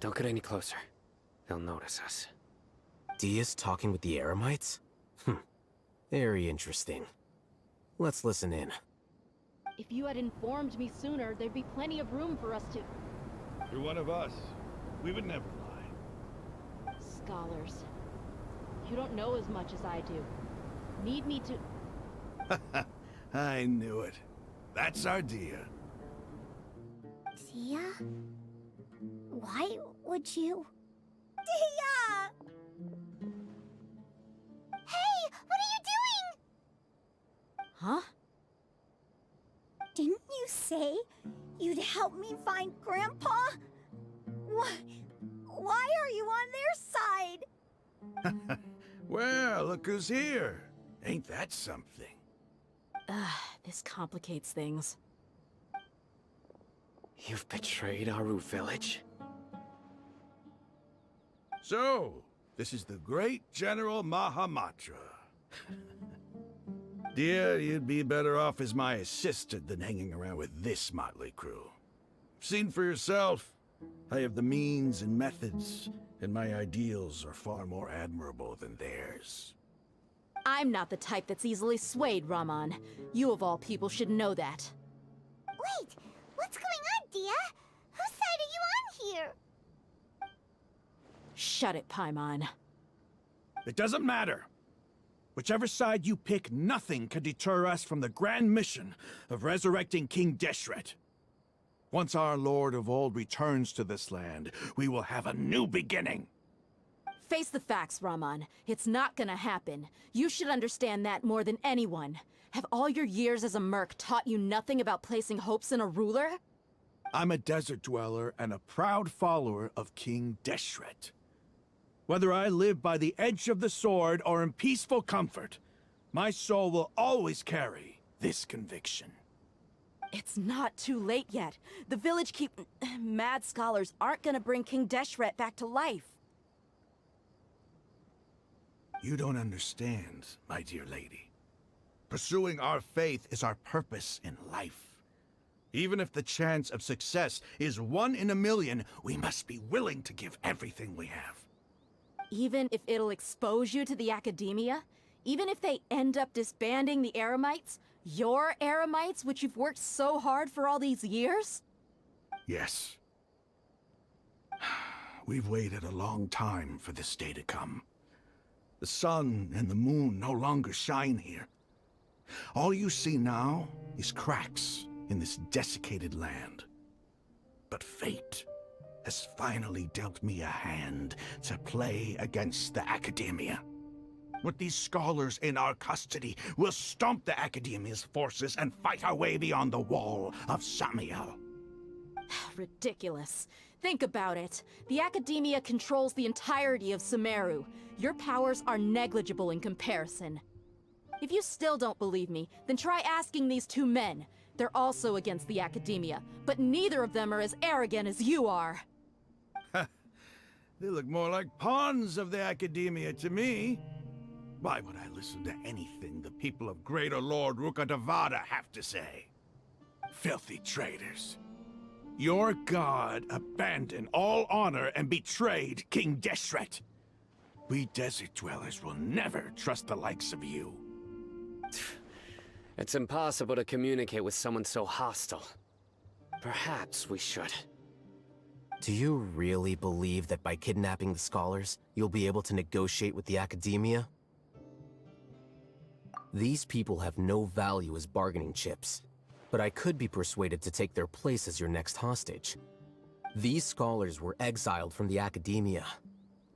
Don't get any closer. They'll notice us. Dia's talking with the Eremites? Very interesting. Let's listen in. If you had informed me sooner, there'd be plenty of room for us to... You're one of us. We would never lie. Scholars. You don't know as much as I do. Need me to... I knew it. That's our Dia. Dia? Why would you... Dia! Hey, what are you doing? Huh? Didn't you say you'd help me find Grandpa? Why are you on their side? Well, look who's here. Ain't that something? This complicates things. You've betrayed our village? So, this is the great General Mahamatra. Dear, you'd be better off as my assistant than hanging around with this motley crew. Seen for yourself, I have the means and methods, and my ideals are far more admirable than theirs. I'm not the type that's easily swayed, Raman. You of all people should know that. Wait, what's going on, Dia? Whose side are you on here? Shut it, Paimon. It doesn't matter. Whichever side you pick, nothing can deter us from the grand mission of resurrecting King Deshret. Once our Lord of Old returns to this land, we will have a new beginning. Face the facts, Raman. It's not gonna happen. You should understand that more than anyone. Have all your years as a merc taught you nothing about placing hopes in a ruler? I'm a desert dweller and a proud follower of King Deshret. Whether I live by the edge of the sword or in peaceful comfort, my soul will always carry this conviction. It's not too late yet. The village mad scholars aren't gonna bring King Deshret back to life. You don't understand, my dear lady. Pursuing our faith is our purpose in life. Even if the chance of success is 1 in a million, we must be willing to give everything we have. Even if it'll expose you to the academia? Even if they end up disbanding the Eremites? Your Eremites, which you've worked so hard for all these years? Yes. We've waited a long time for this day to come. The sun and the moon no longer shine here. All you see now is cracks in this desiccated land. But fate has finally dealt me a hand to play against the academia. With these scholars in our custody, we'll stomp the academia's forces and fight our way beyond the wall of Samiel. Ridiculous. Think about it. The academia controls the entirety of Sumeru. Your powers are negligible in comparison. If you still don't believe me, then try asking these two men. They're also against the academia, but neither of them are as arrogant as you are. They look more like pawns of the academia to me. Why would I listen to anything the people of Greater Lord Rukkhadevata have to say? Filthy traitors. Your god abandoned all honor and betrayed King Deshret. We desert dwellers will never trust the likes of you. It's impossible to communicate with someone so hostile. Perhaps we should. Do you really believe that by kidnapping the scholars, you'll be able to negotiate with the academia? These people have no value as bargaining chips, but I could be persuaded to take their place as your next hostage. These scholars were exiled from the academia.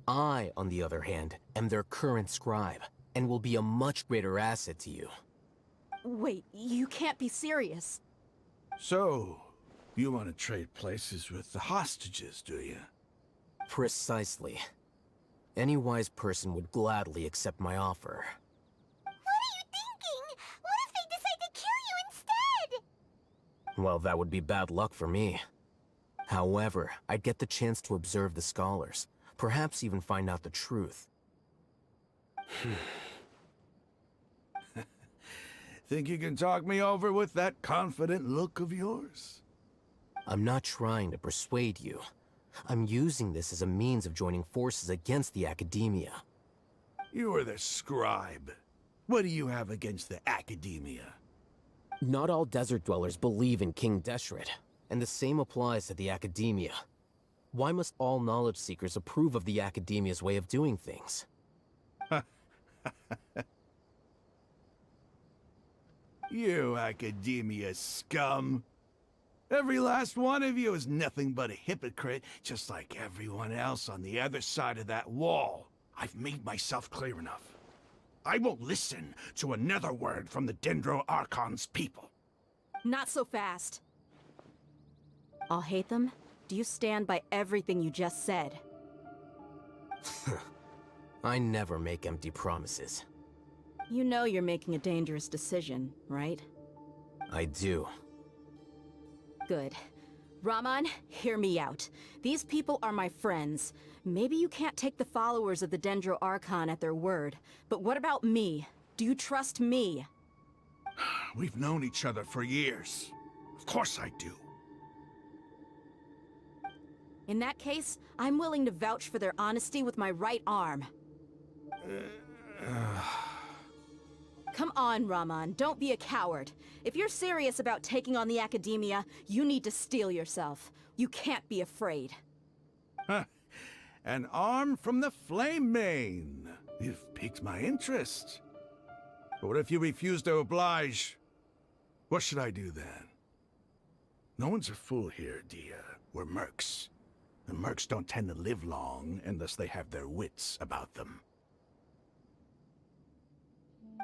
I, on the other hand, am their current scribe, and will be a much greater asset to you. Wait, you can't be serious. So, you want to trade places with the hostages, do you? Precisely. Any wise person would gladly accept my offer. What are you thinking? What if they decide to kill you instead? Well, that would be bad luck for me. However, I'd get the chance to observe the scholars, perhaps even find out the truth. Think you can talk me over with that confident look of yours? I'm not trying to persuade you. I'm using this as a means of joining forces against the Academia. You are the scribe. What do you have against the Academia? Not all desert dwellers believe in King Deshret, and the same applies to the Academia. Why must all knowledge seekers approve of the Academia's way of doing things? You Academia scum. Every last one of you is nothing but a hypocrite, just like everyone else on the other side of that wall. I've made myself clear enough. I won't listen to another word from the Dendro Archon's people. Not so fast. I'll hate them. Do you stand by everything you just said? I never make empty promises. You know you're making a dangerous decision, right? I do. Good. Rahman, hear me out. These people are my friends. Maybe you can't take the followers of the Dendro Archon at their word, but what about me? Do you trust me? We've known each other for years. Of course I do. In that case, I'm willing to vouch for their honesty with my right arm. Come on, Rahman, don't be a coward. If you're serious about taking on the Academia, you need to steel yourself. You can't be afraid. An arm from the Flame Mane. You've piqued my interest. But what if you refuse to oblige? What should I do then? No one's a fool here, Dia. We're mercs. And mercs don't tend to live long unless they have their wits about them.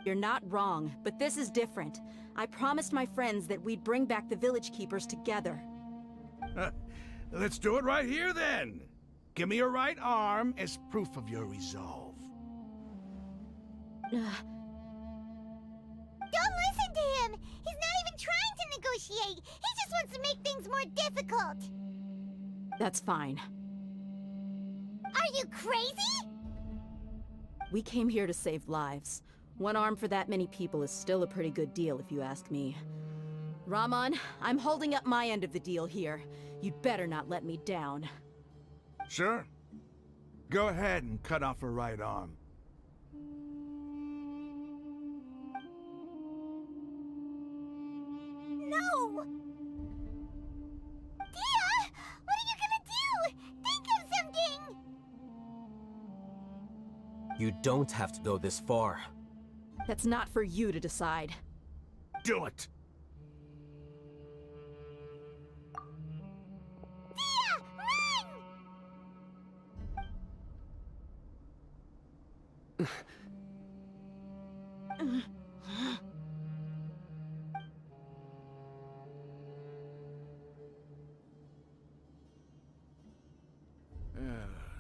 You're not wrong, but this is different. I promised my friends that we'd bring back the Village Keepers together. Let's do it right here then. Give me your right arm as proof of your resolve. Don't listen to him! He's not even trying to negotiate! He just wants to make things more difficult! That's fine. Are you crazy? We came here to save lives. One arm for that many people is still a pretty good deal, if you ask me. Rahman, I'm holding up my end of the deal here. You'd better not let me down. Sure. Go ahead and cut off her right arm. No! Dia! What are you gonna do? Think of something! You don't have to go this far. That's not for you to decide. Do it! Dia! Run!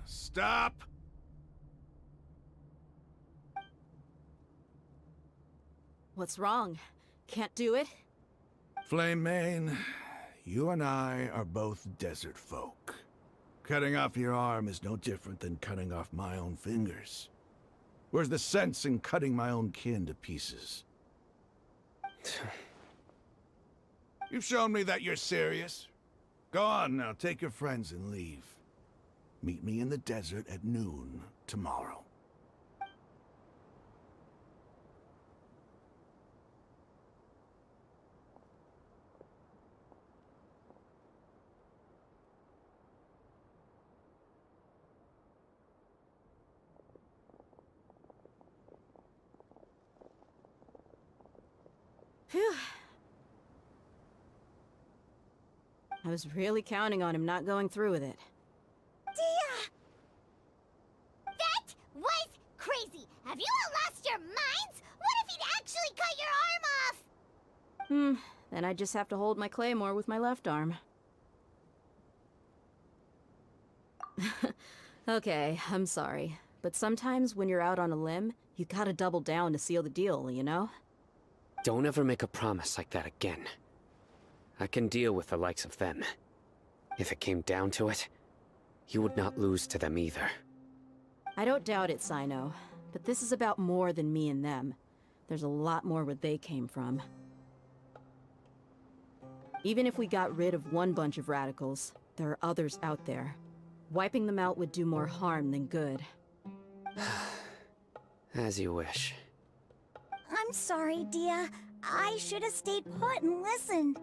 Stop! What's wrong? Can't do it? Flame Mane, you and I are both desert folk. Cutting off your arm is no different than cutting off my own fingers. Where's the sense in cutting my own kin to pieces? You've shown me that you're serious. Go on now, take your friends and leave. Meet me in the desert at noon tomorrow. Phew. I was really counting on him not going through with it. Dia! That was crazy! Have you all lost your minds? What if he'd actually cut your arm off? Then I just have to hold my claymore with my left arm. Okay, I'm sorry. But sometimes when you're out on a limb, you gotta double down to seal the deal, you know? Don't ever make a promise like that again. I can deal with the likes of them. If it came down to it, you would not lose to them either. I don't doubt it, Sino. But this is about more than me and them. There's a lot more where they came from. Even if we got rid of one bunch of radicals, there are others out there. Wiping them out would do more harm than good. As you wish. I'm sorry, Dia. I should have stayed put and listened.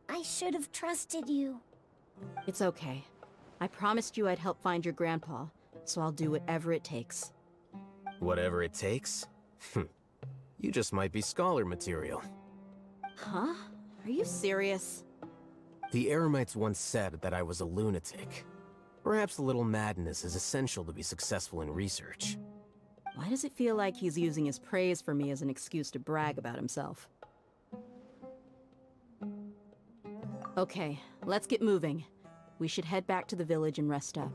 I should have trusted you. It's okay. I promised you I'd help find your grandpa, so I'll do whatever it takes. Whatever it takes? You just might be scholar material. Huh? Are you serious? The Eremites once said that I was a lunatic. Perhaps a little madness is essential to be successful in research. Why does it feel like he's using his praise for me as an excuse to brag about himself? Okay, let's get moving. We should head back to the village and rest up.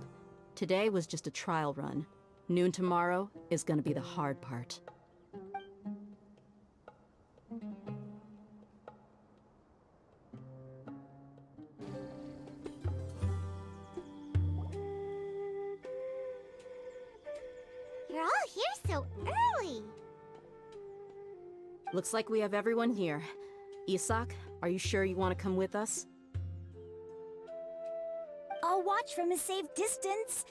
Today was just a trial run. Noon tomorrow is gonna be the hard part. You're all here so early. Looks like we have everyone here. Isak, are you sure you want to come with us? I'll watch from a safe distance.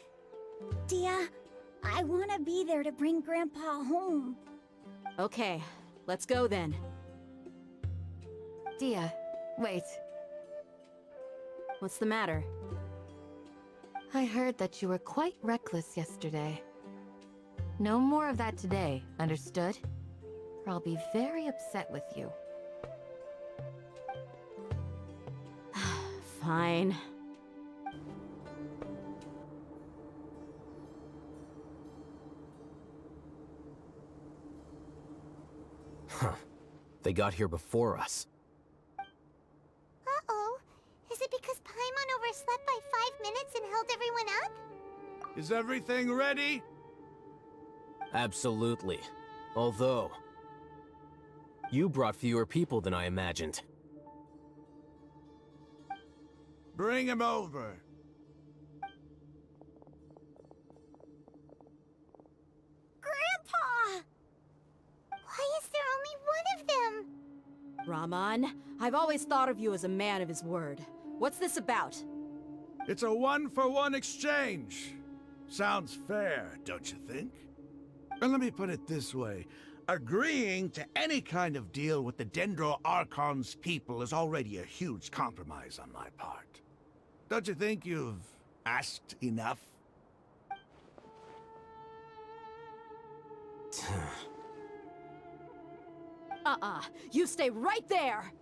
Dia, I want to be there to bring Grandpa home. Okay, let's go then. Dia, wait. What's the matter? I heard that you were quite reckless yesterday. No more of that today, understood? Or I'll be very upset with you. Fine. Huh. They got here before us. Uh-oh. Is it because Paimon overslept by 5 minutes and held everyone up? Is everything ready? Absolutely. Although, you brought fewer people than I imagined. Bring him over. Grandpa! Why is there only one of them? Rahman, I've always thought of you as a man of his word. What's this about? It's a one-for-one exchange. Sounds fair, don't you think? And let me put it this way. Agreeing to any kind of deal with the Dendro Archon's people is already a huge compromise on my part. Don't you think you've asked enough? You stay right there!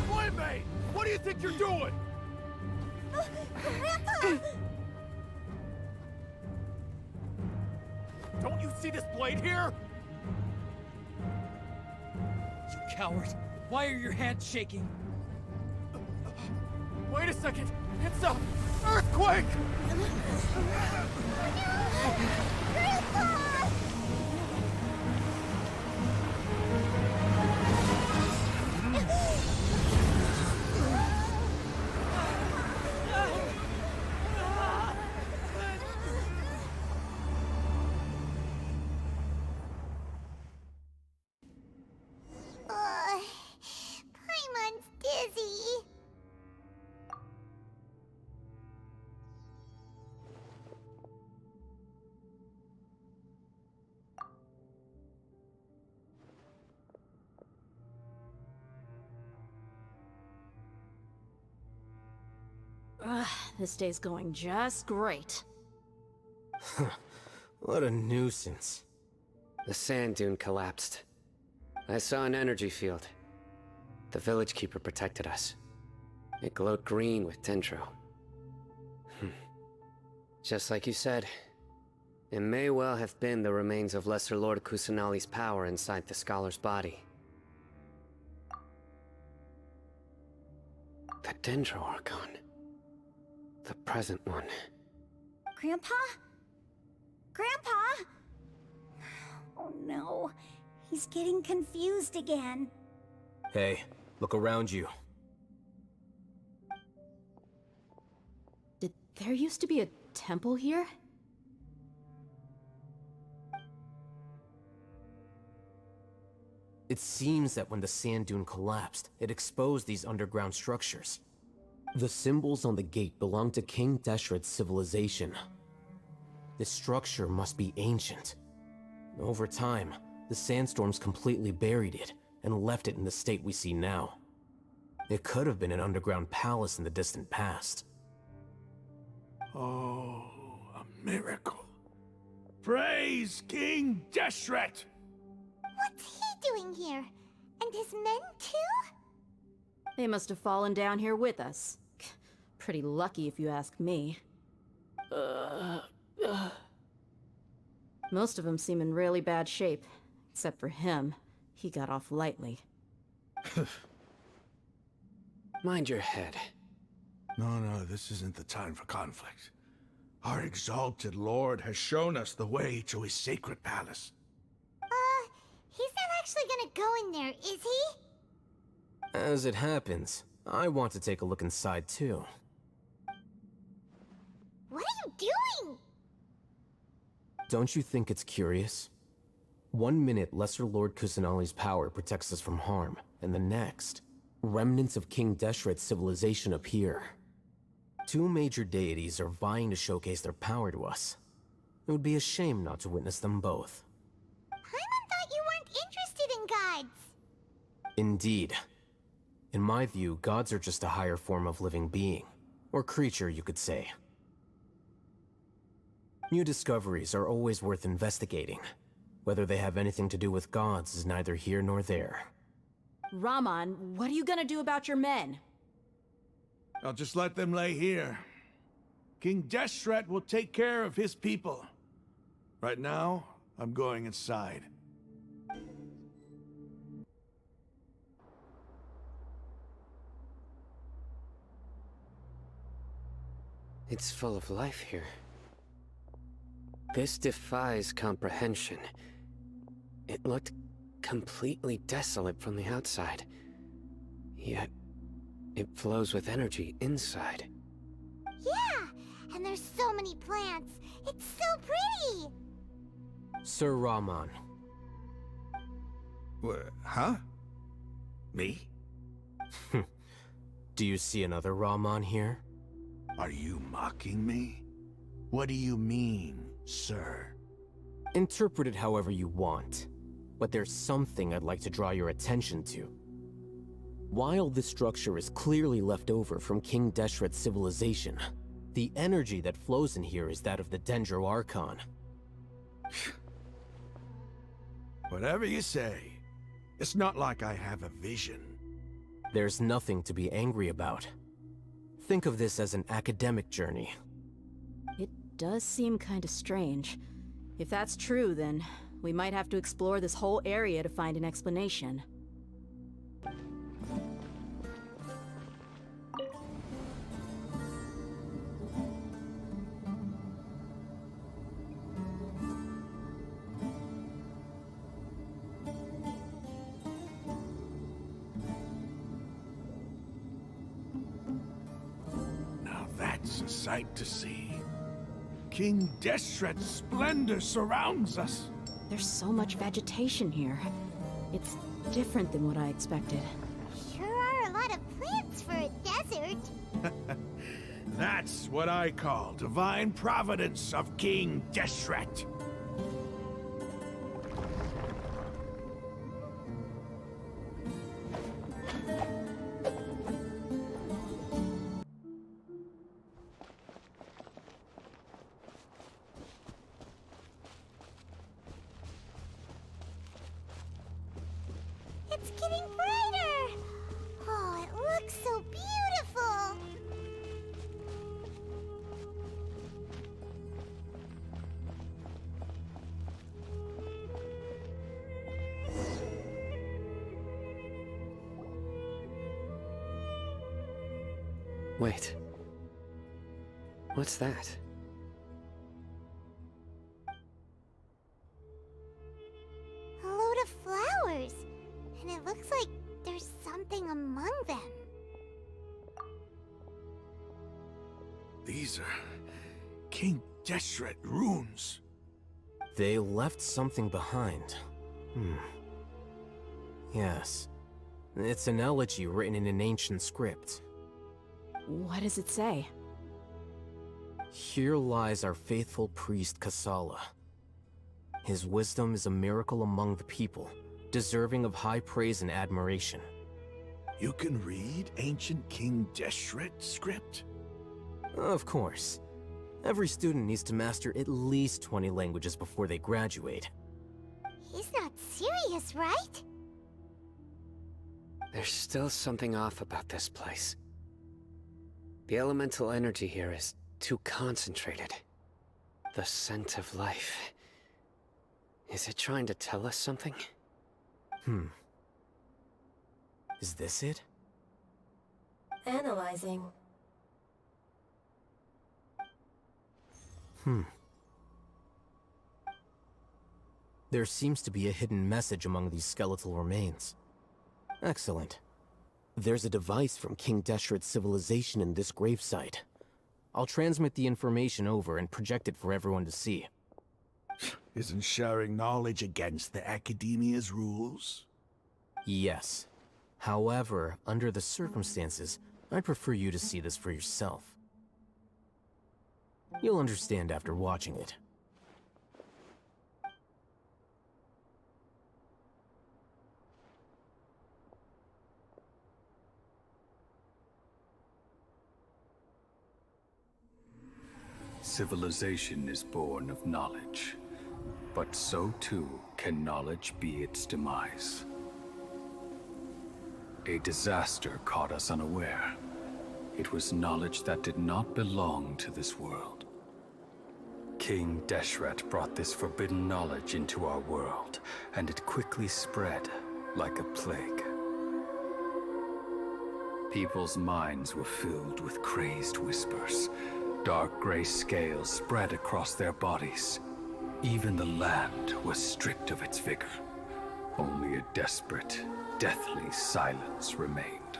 Boy-mate! What do you think you're doing? Grandpa! Don't you see this blade here? You coward! Why are your hands shaking? Wait a second! It's a earthquake! Grandpa! Paimon's dizzy. This day's going just great. What a nuisance. The sand dune collapsed. I saw an energy field. The village keeper protected us. It glowed green with dendro. Just like you said, it may well have been the remains of Lesser Lord Kusanali's power inside the scholar's body. The Dendro Archon. The present one. Grandpa? Grandpa? Oh no, he's getting confused again. Hey, look around you. Did there used to be a temple here? It seems that when the sand dune collapsed, it exposed these underground structures. The symbols on the gate belong to King Deshret's civilization. This structure must be ancient. Over time, the sandstorms completely buried it and left it in the state we see now. It could have been an underground palace in the distant past. Oh, a miracle. Praise King Deshret! What's he doing here? And his men too? They must have fallen down here with us. Pretty lucky if you ask me. Most of them seem in really bad shape. Except for him. He got off lightly. Mind your head. No, this isn't the time for conflict. Our exalted lord has shown us the way to his sacred palace. He's not actually gonna go in there, is he? As it happens, I want to take a look inside too. What are you doing? Don't you think it's curious? 1 minute, Lesser Lord Kusanali's power protects us from harm, and the next, remnants of King Deshret's civilization appear. 2 major deities are vying to showcase their power to us. It would be a shame not to witness them both. Paimon thought you weren't interested in gods. Indeed. In my view, gods are just a higher form of living being, or creature, you could say. New discoveries are always worth investigating. Whether they have anything to do with gods is neither here nor there. Raman, what are you gonna do about your men? I'll just let them lay here. King Deshret will take care of his people. Right now, I'm going inside. It's full of life here. This defies comprehension. It looked completely desolate from the outside. Yet, it flows with energy inside. Yeah, and there's so many plants. It's so pretty. Sir Raman. Huh? Me? Do you see another Raman here? Are you mocking me? What do you mean, sir? Interpret it however you want, but there's something I'd like to draw your attention to. While this structure is clearly left over from King Deshret's civilization, the energy that flows in here is that of the Dendro Archon. Whatever you say. It's not like I have a vision. There's nothing to be angry about. Think of this as an academic journey. It does seem kinda strange. If that's true, then we might have to explore this whole area to find an explanation. Now that's a sight to see. King Deshret's splendor surrounds us. There's so much vegetation here. It's different than what I expected. Sure are a lot of plants for a desert. That's what I call divine providence of King Deshret. It's getting brighter. Oh, it looks so beautiful. Wait. What's that? A load of flowers. And it looks like there's them? These are King Deshret runes. They left something behind. Yes. It's an elegy written in an ancient script. What does it say? Here lies our faithful priest Kasala. His wisdom is a miracle among the people, deserving of high praise and admiration. You can read ancient King Deshret script? Of course. Every student needs to master at least 20 languages before they graduate. He's not serious, right? There's still something off about this place. The elemental energy here is too concentrated. The scent of life. Is it trying to tell us something? Is this it? Analyzing. There seems to be a hidden message among these skeletal remains. Excellent. There's a device from King Deshret's civilization in this gravesite. I'll transmit the information over and project it for everyone to see. Isn't sharing knowledge against the Academia's rules? Yes. However, under the circumstances, I'd prefer you to see this for yourself. You'll understand after watching it. Civilization is born of knowledge, but so too can knowledge be its demise. A disaster caught us unaware. It was knowledge that did not belong to this world. King Deshret brought this forbidden knowledge into our world, and it quickly spread like a plague. People's minds were filled with crazed whispers. Dark gray scales spread across their bodies. Even the land was stripped of its vigor. Only a desperate, deathly silence remained.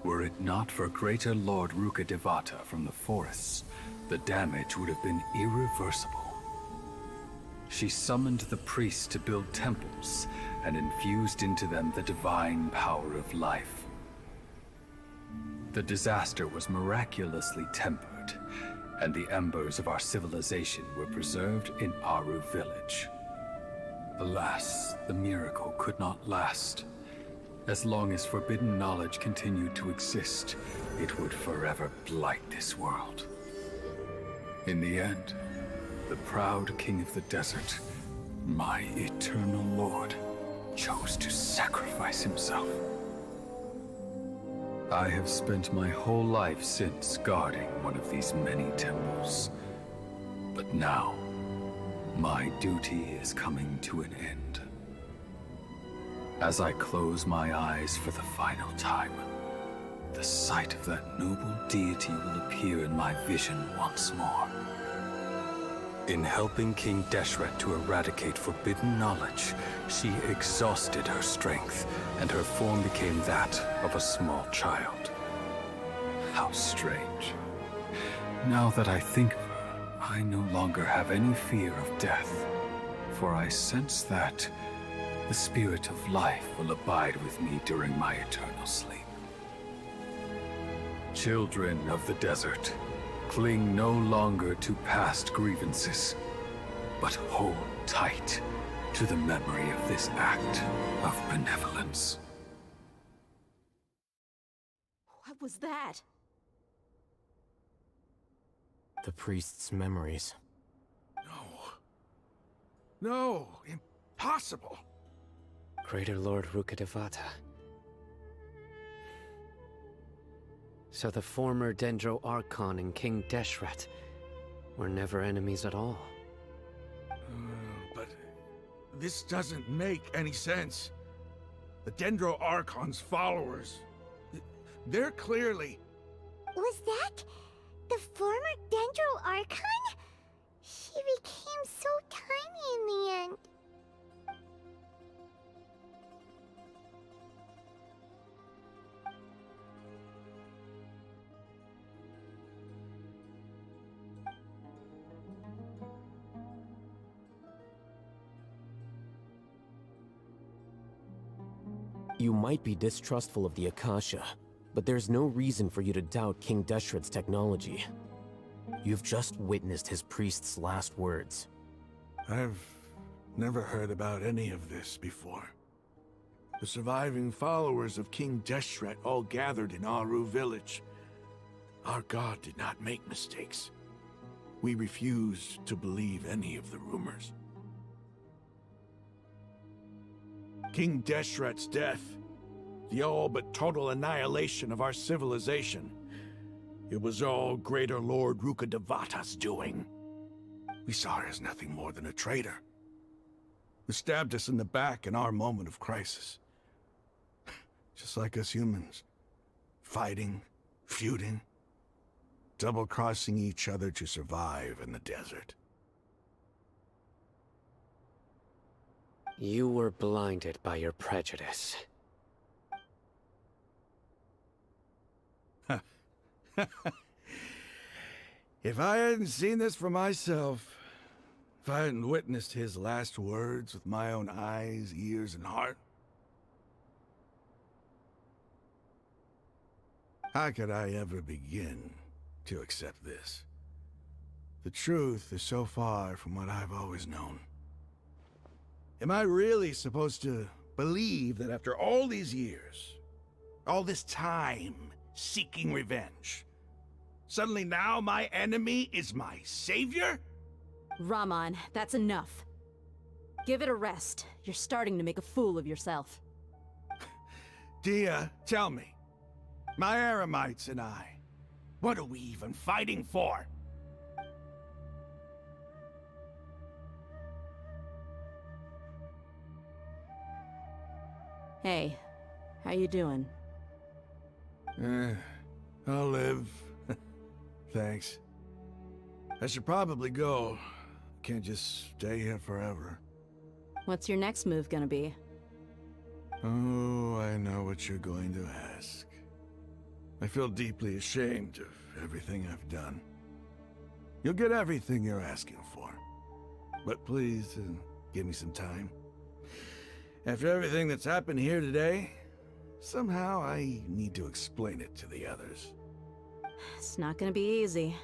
Were it not for greater Lord Rukkhadevata from the forests, the damage would have been irreversible. She summoned the priests to build temples and infused into them the divine power of life. The disaster was miraculously tempered, and the embers of our civilization were preserved in Aru village. Alas, the miracle could not last. As long as forbidden knowledge continued to exist, it would forever blight this world. In the end, the proud king of the desert, my eternal lord, chose to sacrifice himself. I have spent my whole life since guarding one of these many temples. But now, my duty is coming to an end. As I close my eyes for the final time, the sight of that noble deity will appear in my vision once more. In helping King Deshret to eradicate forbidden knowledge, she exhausted her strength, and her form became that of a small child. How strange. Now that I think of her, I no longer have any fear of death, for I sense that the spirit of life will abide with me during my eternal sleep. Children of the desert, cling no longer to past grievances, but hold tight to the memory of this act of benevolence. What was that? The priest's memories. No, impossible. Greater Lord Rukkhadevata. So the former Dendro Archon and King Deshret were never enemies at all. But this doesn't make any sense. The Dendro Archon's followers, they're clearly... Was that the former Dendro Archon? She became so tiny in the end. You might be distrustful of the Akasha, but there's no reason for you to doubt King Deshret's technology. You've just witnessed his priest's last words. I've never heard about any of this before. The surviving followers of King Deshret all gathered in Aru village. Our god did not make mistakes. We refused to believe any of the rumors. King Deshret's death, the all but total annihilation of our civilization, it was all Greater Lord Rukkhadevata's doing. We saw her as nothing more than a traitor, who stabbed us in the back in our moment of crisis. Just like us humans, fighting, feuding, double-crossing each other to survive in the desert. You were blinded by your prejudice. If I hadn't seen this for myself, if I hadn't witnessed his last words with my own eyes, ears, and heart, how could I ever begin to accept this? The truth is so far from what I've always known. Am I really supposed to believe that after all these years, all this time seeking revenge, suddenly now my enemy is my savior? Raman, that's enough. Give it a rest. You're starting to make a fool of yourself. Dia, tell me, my Eremites and I, what are we even fighting for? Hey, how you doing? I'll live. Thanks. I should probably go. Can't just stay here forever. What's your next move gonna be? Oh, I know what you're going to ask. I feel deeply ashamed of everything I've done. You'll get everything you're asking for. But please, give me some time. After everything that's happened here today, somehow I need to explain it to the others. It's not gonna be easy.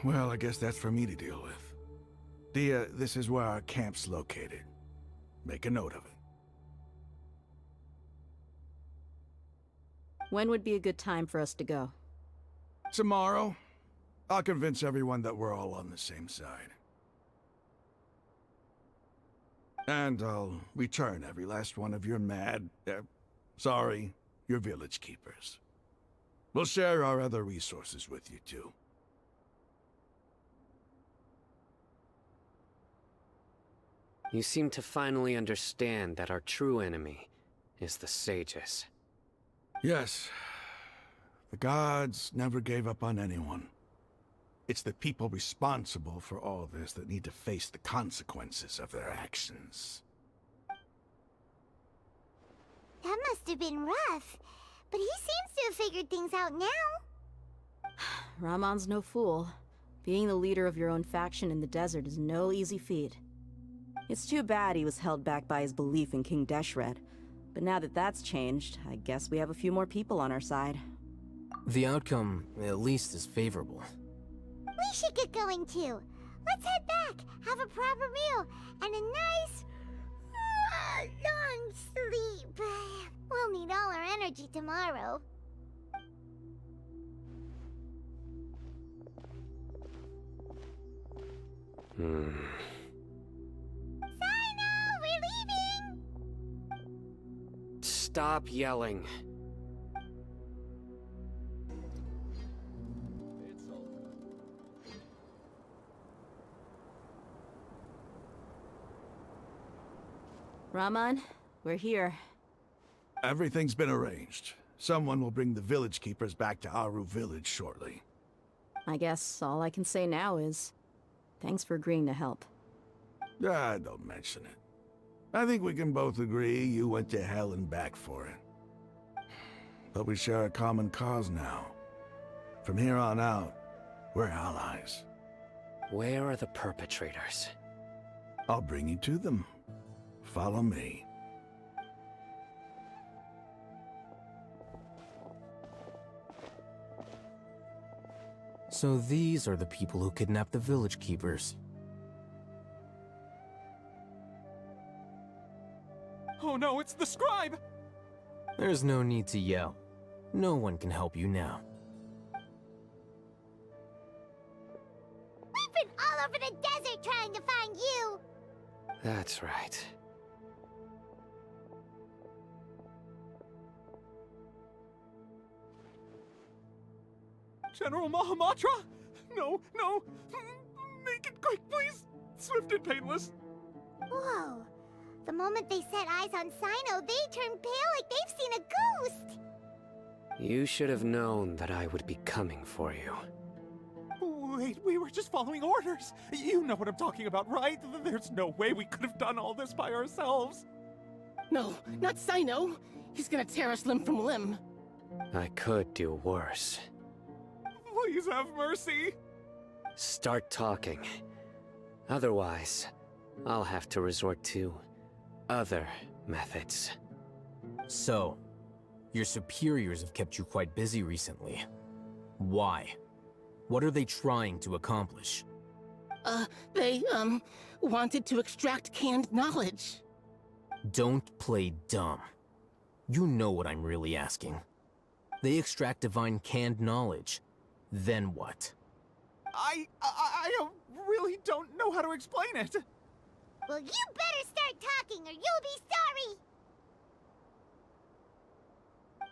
Well, I guess that's for me to deal with. Dia, this is where our camp's located. Make a note of it. When would be a good time for us to go? Tomorrow, I'll convince everyone that we're all on the same side. And I'll return every last one of your your village keepers. We'll share our other resources with you too. You seem to finally understand that our true enemy is the sages. Yes. The gods never gave up on anyone. It's the people responsible for all this that need to face the consequences of their actions. That must have been rough, but he seems to have figured things out now. Raman's no fool. Being the leader of your own faction in the desert is no easy feat. It's too bad he was held back by his belief in King Deshret. But now that that's changed, I guess we have a few more people on our side. The outcome, at least, is favorable. We should get going too. Let's head back, have a proper meal, and a nice, long sleep. We'll need all our energy tomorrow. Sino, we're leaving! Stop yelling. Raman, we're here. Everything's been arranged. Someone will bring the village keepers back to Aru village shortly. I guess all I can say now is, thanks for agreeing to help. Don't mention it. I think we can both agree you went to hell and back for it. But we share a common cause now. From here on out, we're allies. Where are the perpetrators? I'll bring you to them. Follow me. So these are the people who kidnapped the village keepers. Oh no, it's the scribe! There's no need to yell. No one can help you now. We've been all over the desert trying to find you! That's right. General Mahamatra? No, no! Make it quick, please! Swift and painless! Whoa. The moment they set eyes on Sino, they turned pale like they've seen a ghost! You should have known that I would be coming for you. Wait, we were just following orders! You know what I'm talking about, right? There's no way we could have done all this by ourselves! No, not Sino! He's gonna tear us limb from limb! I could do worse. Please have mercy! Start talking. Otherwise, I'll have to resort to other methods. So, your superiors have kept you quite busy recently. Why? What are they trying to accomplish? They, wanted to extract canned knowledge. Don't play dumb. You know what I'm really asking. They extract divine canned knowledge. Then what? I really don't know how to explain it. Well, you better start talking or you'll be sorry!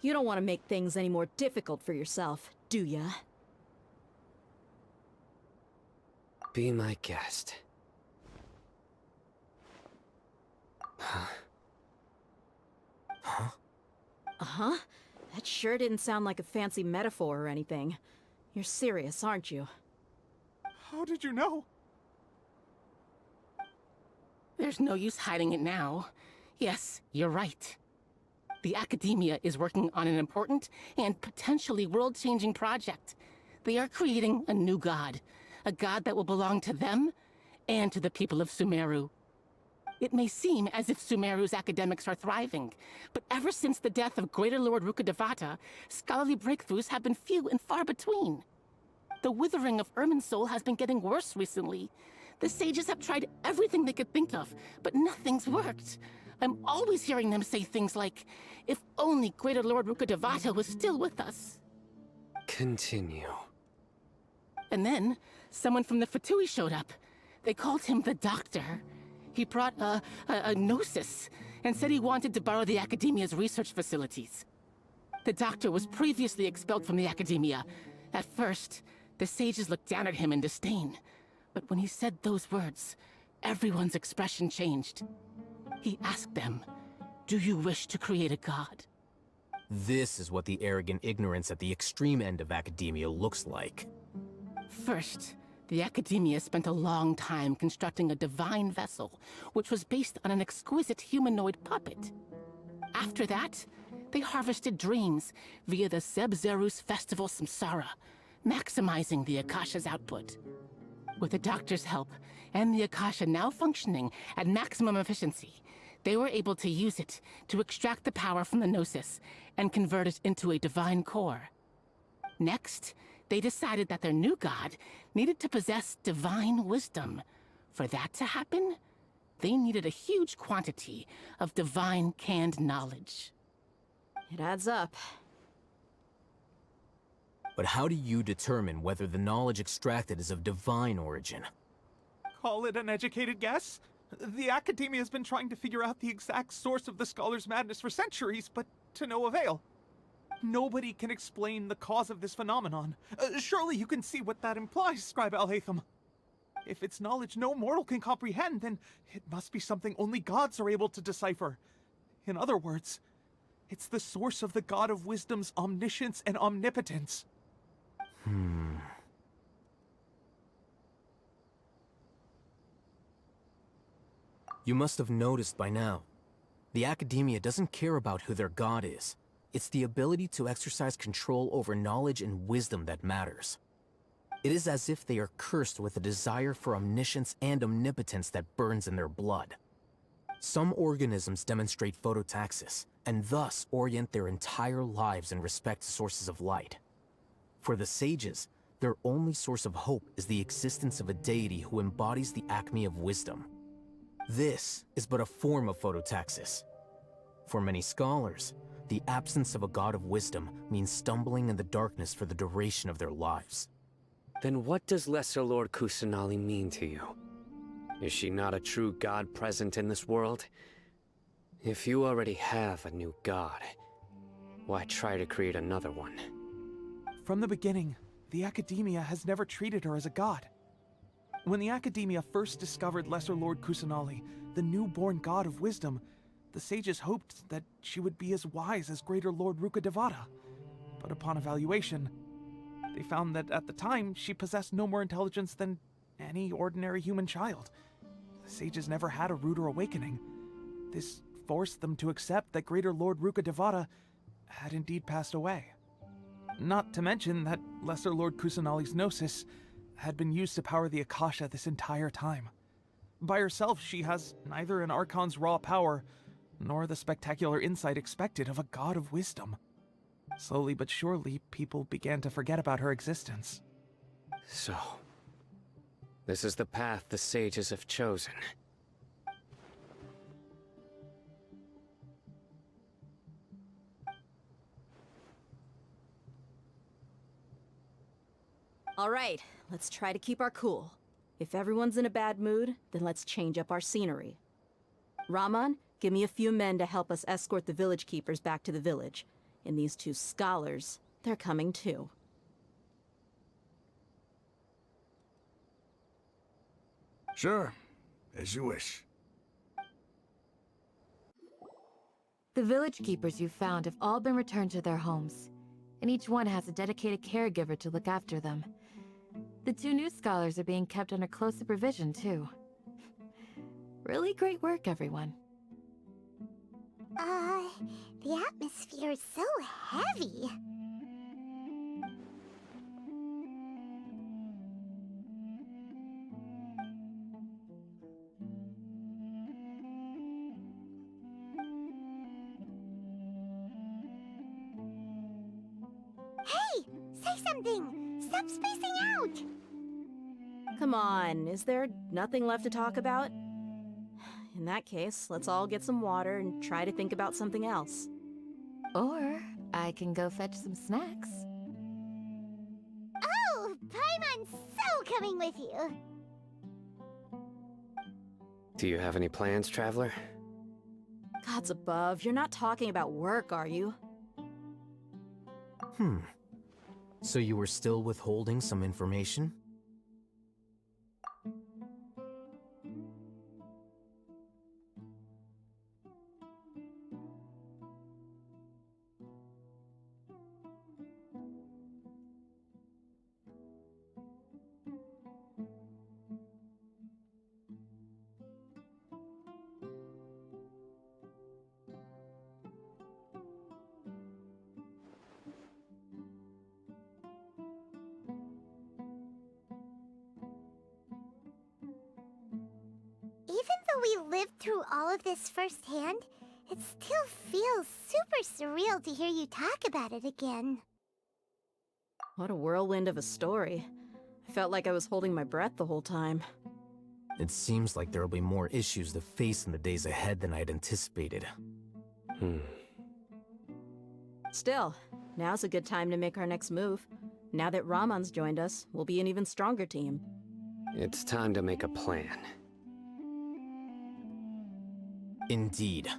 You don't want to make things any more difficult for yourself, do ya? Be my guest. Huh? Huh? Uh-huh. That sure didn't sound like a fancy metaphor or anything. You're serious, aren't you? How did you know? There's no use hiding it now. Yes, you're right. The Academia is working on an important and potentially world-changing project. They are creating a new god. A god that will belong to them and to the people of Sumeru. It may seem as if Sumeru's academics are thriving, but ever since the death of Greater Lord Rukkhadevata, scholarly breakthroughs have been few and far between. The withering of Irminsul has been getting worse recently. The sages have tried everything they could think of, but nothing's worked. I'm always hearing them say things like, if only Greater Lord Rukkhadevata was still with us. Continue. And then, someone from the Fatui showed up. They called him the Doctor. He brought a gnosis, and said he wanted to borrow the Academia's research facilities. The Doctor was previously expelled from the Academia. At first, the sages looked down at him in disdain. But when he said those words, everyone's expression changed. He asked them, do you wish to create a god? This is what the arrogant ignorance at the extreme end of academia looks like. First, the Academia spent a long time constructing a divine vessel, which was based on an exquisite humanoid puppet. After that, they harvested dreams via the Zeb-Zerus Festival Samsara, maximizing the Akasha's output. With the Doctor's help, and the Akasha now functioning at maximum efficiency, they were able to use it to extract the power from the Gnosis and convert it into a divine core. Next, they decided that their new god needed to possess divine wisdom. For that to happen, they needed a huge quantity of divine canned knowledge. It adds up. But how do you determine whether the knowledge extracted is of divine origin? Call it an educated guess? The Academia has been trying to figure out the exact source of the Scholar's madness for centuries, but to no avail. Nobody can explain the cause of this phenomenon. Surely you can see what that implies, Scribe Al-Haytham. If it's knowledge no mortal can comprehend, then it must be something only gods are able to decipher. In other words, it's the source of the God of Wisdom's omniscience and omnipotence. You must have noticed by now. The Academia doesn't care about who their god is. It's the ability to exercise control over knowledge and wisdom that matters. It is as if they are cursed with a desire for omniscience and omnipotence that burns in their blood. Some organisms demonstrate phototaxis, and thus orient their entire lives in respect to sources of light. For the sages, Their only source of hope is the existence of a deity who embodies the acme of wisdom. This is but a form of phototaxis. For many scholars, the absence of a god of wisdom means stumbling in the darkness for the duration of their lives. Then what does Lesser Lord Kusanali mean to you? Is she not a true god present in this world? If you already have a new god, why try to create another one? From the beginning, the Academia has never treated her as a god. When the Academia first discovered Lesser Lord Kusanali, the newborn god of wisdom, the sages hoped that she would be as wise as Greater Lord Rukkhadevata. But upon evaluation, they found that at the time, she possessed no more intelligence than any ordinary human child. The sages never had a ruder awakening. This forced them to accept that Greater Lord Rukkhadevata had indeed passed away. Not to mention that Lesser Lord Kusanali's gnosis had been used to power the Akasha this entire time. By herself, she has neither an Archon's raw power, nor the spectacular insight expected of a god of wisdom. Slowly but surely, people began to forget about her existence. So, this is the path the sages have chosen. All right, let's try to keep our cool. If everyone's in a bad mood, then let's change up our scenery. Raman, give me a few men to help us escort the village keepers back to the village. And these two scholars, they're coming too. Sure, as you wish. The village keepers you found have all been returned to their homes, and each one has a dedicated caregiver to look after them. The two new scholars are being kept under close supervision, too. Really great work, everyone. The atmosphere is so heavy. Hey! Say something! Stop spacing out! Come on, is there nothing left to talk about? In that case, let's all get some water and try to think about something else. Or I can go fetch some snacks. Oh! Paimon's so coming with you! Do you have any plans, Traveler? Gods above, you're not talking about work, are you? So you were still withholding some information? Even though we lived through all of this firsthand, it still feels super surreal to hear you talk about it again. What a whirlwind of a story. I felt like I was holding my breath the whole time. It seems like there will be more issues to face in the days ahead than I had anticipated. Still, now's a good time to make our next move. Now that Raman's joined us, we'll be an even stronger team. It's time to make a plan. Indeed.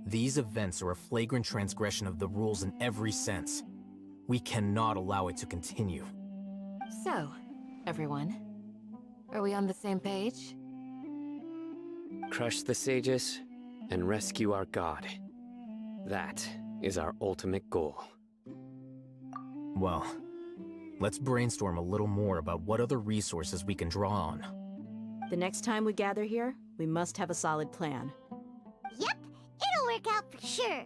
These events are a flagrant transgression of the rules in every sense. We cannot allow it to continue. So, everyone, are we on the same page? Crush the sages and rescue our god. That is our ultimate goal. Well, let's brainstorm a little more about what other resources we can draw on. The next time we gather here, we must have a solid plan. Yep, it'll work out for sure.